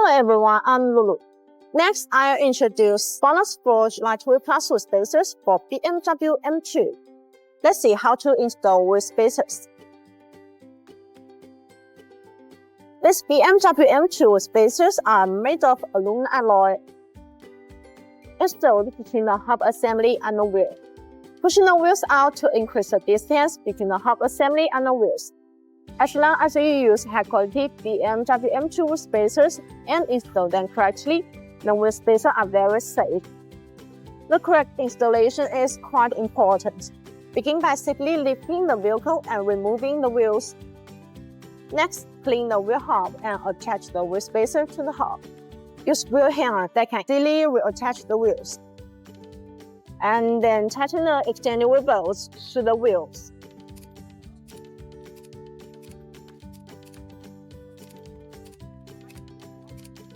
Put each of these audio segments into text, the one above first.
Hello everyone, I'm Lulu. Next, I'll introduce BONOSS lightweight plus wheel spacers for BMW M2. Let's see how to install wheel spacers. These BMW M2 wheel spacers are made of aluminum alloy, installed between the hub assembly and the wheel, pushing the wheels out to increase the distance between the hub assembly and the wheels. As long as you use high-quality BMW M2 wheel spacers and install them correctly, the wheel spacers are very safe. The correct installation is quite important. Begin by simply lifting the vehicle and removing the wheels. Next, clean the wheel hub and attach the wheel spacer to the hub. Use wheel hanger that can easily reattach the wheels. And then tighten the extended wheel bolts to the wheels.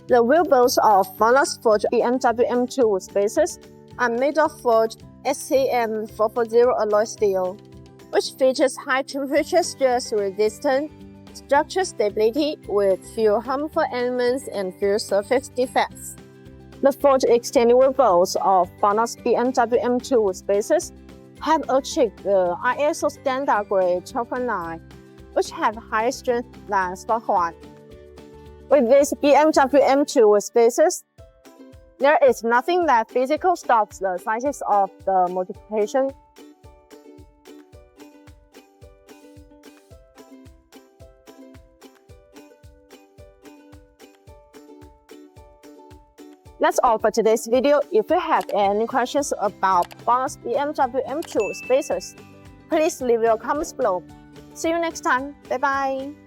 The wheel bolts of BONOSS BMW M2 wheel spacers are made of forged SCM 440 alloy steel, which features high temperature stress resistance, structural stability with few harmful elements and few surface defects. The forged extended wheel bolts of BONOSS BMW M2 wheel spacers have achieved the ISO standard grade 12.9, which have higher strength than stock one. With these BMW M2 wheel spacers, there is nothing that physically stops the sizes of the modification. That's all for today's video. If you have any questions about BONOSS BMW M2 spacers, please leave your comments below. See you next time. Bye bye.